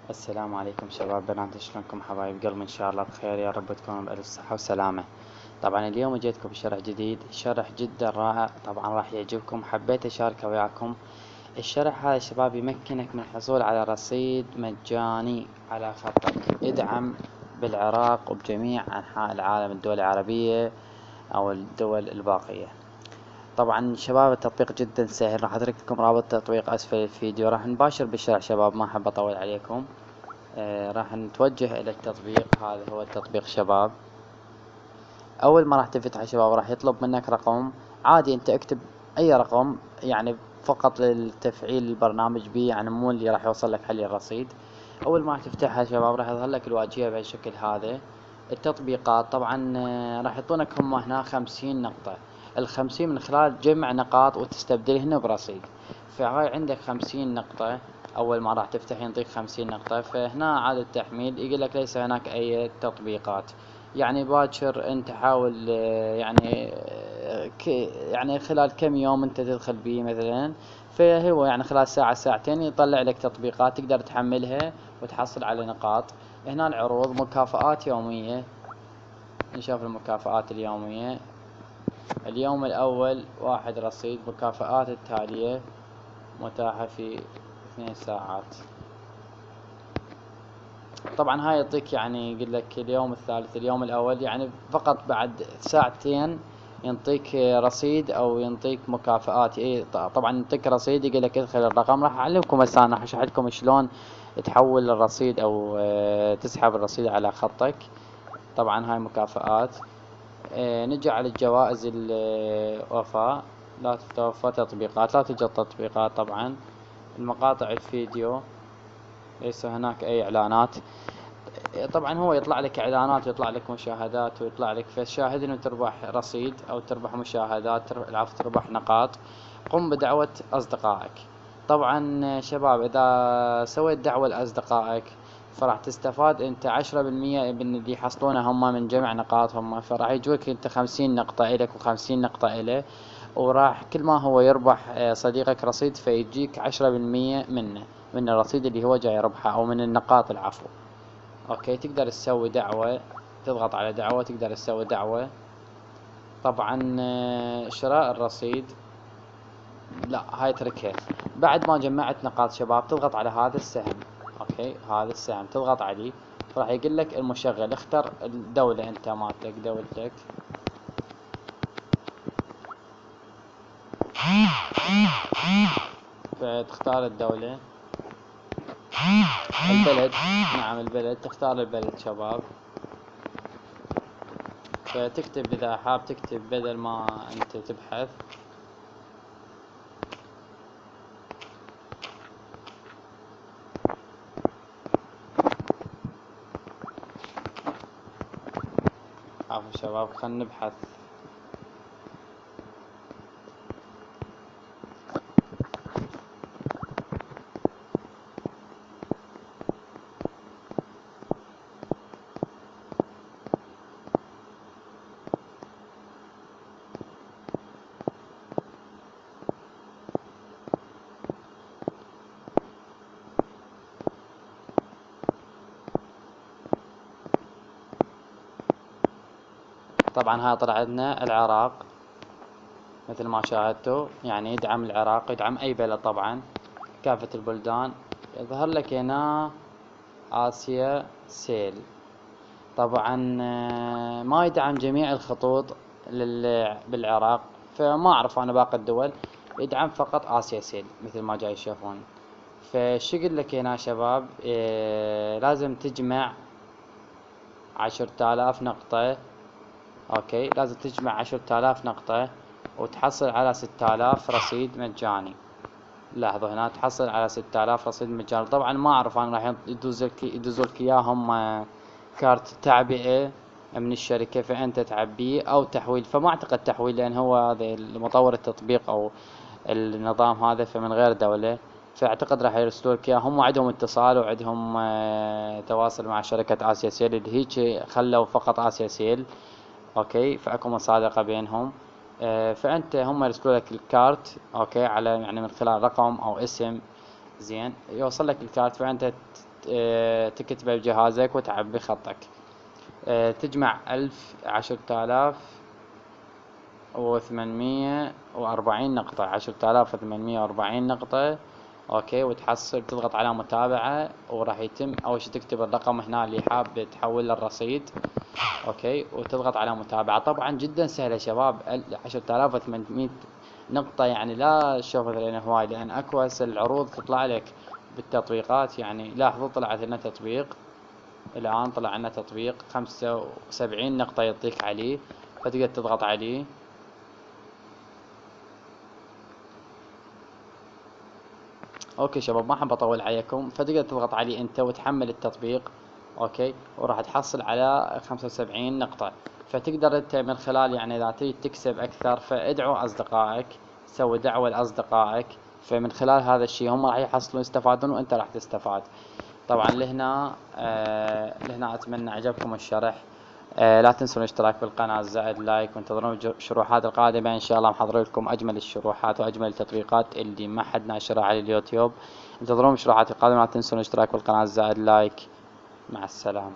السلام عليكم شباب بنات، شلونكم حبايب قلبي؟ ان شاء الله بخير، يا رب تكونوا بألف صحة وسلامة. طبعا اليوم جيتكم بشرح جديد، شرح جدا رائع، طبعا راح يعجبكم، حبيت اشاركه وياكم. الشرح هذا شباب يمكنك من الحصول على رصيد مجاني على خطك. ادعم بالعراق وبجميع انحاء العالم، الدول العربية او الدول الباقية. طبعا شباب التطبيق جدا سهل، راح اترك لكم رابط التطبيق اسفل الفيديو. راح نباشر بالشرح شباب، ما احب اطول عليكم. راح نتوجه الى التطبيق. هذا هو التطبيق شباب. اول ما راح تفتح شباب راح يطلب منك رقم عادي، انت اكتب اي رقم يعني فقط للتفعيل البرنامج به، يعني مو اللي راح يوصل لك حل الرصيد. اول ما راح تفتحها شباب راح يظهر لك الواجهة بهالشكل هذا. التطبيقات طبعا راح يعطونك هم هنا 50 نقطة. ال50 من خلال جمع نقاط وتستبدلهن برصيد. فهاي عندك 50 نقطة. اول ما راح تفتح ينطيك 50 نقطة. فهنا عاد التحميل يقول لك ليس هناك اي تطبيقات. يعني باكر انت حاول يعني خلال كم يوم انت تدخل بيه مثلا. فهو يعني خلال ساعة ساعتين يطلع لك تطبيقات تقدر تحملها وتحصل على نقاط. هنا العروض مكافآت يومية. نشوف المكافآت اليومية. اليوم الاول 1 رصيد. مكافآت التالية متاحة في 2 ساعات. طبعا هاي يعطيك يعني يقول لك اليوم الثالث، اليوم الاول يعني فقط بعد ساعتين ينطيك رصيد او ينطيك مكافآت. اي طبعا ينطيك رصيد، يقول لك ادخل الرقم. راح اعلمكم هسه، انا راح اشرح لكم شلون تحول الرصيد او تسحب الرصيد على خطك. طبعا هاي مكافآت. نجي على الجوائز الوفاء. لا تتوفى تطبيقات، لا توجد تطبيقات. طبعا المقاطع الفيديو ليس هناك اي اعلانات. طبعا هو يطلع لك اعلانات ويطلع لك مشاهدات ويطلع لك، فتشاهد انه تربح رصيد او تربح مشاهدات، العفو تربح نقاط. قم بدعوة اصدقائك. طبعا شباب اذا سويت دعوة لاصدقائك فراح تستفاد انت 10% من اللي يحصلونه هم من جمع نقاطهم. فراح يجوك انت 50 نقطة الك و50 نقطة اله. وراح كل ما هو يربح صديقك رصيد فيجيك 10% منه، من الرصيد اللي هو جاي يربحه او من النقاط العفو. اوكي، تقدر تسوي دعوة، تضغط على دعوة تقدر تسوي دعوة. طبعا شراء الرصيد لا هاي اتركها. بعد ما جمعت نقاط شباب تضغط على هذا السهم. اوكي، هذا السهم تضغط عليه راح يقول لك المشغل. اختر الدولة انت مالتك، دولتك. فتختار الدولة. البلد، نعم البلد، تختار البلد شباب. فتكتب اذا حاب تكتب بدل ما انت تبحث. عفوا شباب خلنا نبحث. طبعا هاي طلع عندنا العراق مثل ما شاهدتوا، يعني يدعم العراق، يدعم اي بلد طبعا، كافة البلدان. يظهر لك هنا آسيا سيل. طبعا ما يدعم جميع الخطوط بالعراق، فما اعرف انا باقي الدول. يدعم فقط آسيا سيل مثل ما جاي تشوفون. فشو يقول لك هنا شباب؟ لازم تجمع 10,000 نقطة. اوكي، لازم تجمع 10,000 نقطة وتحصل على 6000 رصيد مجاني. لاحظوا هنا تحصل على 6000 رصيد مجاني. طبعا ما اعرف انا راح يدوزوا لك اياهم كارت تعبئة من الشركة فانت تعبيه او تحويل. فما اعتقد تحويل لان هو هذا مطور التطبيق او النظام هذا فمن غير دولة. فاعتقد راح يرسلوا لك اياه. هم عندهم اتصال وعندهم تواصل مع شركة آسيا سيل اللي هيك خلوا فقط آسيا سيل. اوكي، فاكو مصادقة بينهم. فانت هم يرسلوا لك الكارت اوكي على يعني من خلال رقم او اسم. زين، يوصل لك الكارت فانت تكتبه بجهازك وتعبي خطك. تجمع 10,840 نقطة، 10,840 نقطة. اوكي، وتحصل تضغط على متابعة، وراح يتم اول شي تكتب الرقم هنا اللي حاب تحول للرصيد. اوكي، وتضغط على متابعة. طبعا جدا سهلة شباب، 10,800 نقطة يعني لا تشوف مثلا هواي، لان اكو هسه العروض تطلع لك بالتطبيقات. يعني لاحظوا طلعت لنا تطبيق الآن، طلع عنا تطبيق 75 نقطة يعطيك عليه، فتقدر تضغط عليه. اوكي شباب، ما حاب اطول عليكم، فتقدر تضغط عليه انت وتحمل التطبيق. اوكي، وراح تحصل على 75 نقطة. فتقدر انت من خلال يعني اذا تريد تكسب اكثر، فادعوا اصدقائك، سوي دعوة لاصدقائك، فمن خلال هذا الشيء هم راح يحصلون يستفادون وانت راح تستفاد. طبعا لهنا اتمنى عجبكم الشرح. لا تنسوا الاشتراك بالقناة زائد لايك، وانتظرون الشروحات القادمة ان شاء الله. محضر لكم اجمل الشروحات واجمل التطبيقات اللي ما حد ناشرها على اليوتيوب. انتظرون الشروحات القادمة، لا تنسوا الاشتراك بالقناة زائد لايك. مع السلامة.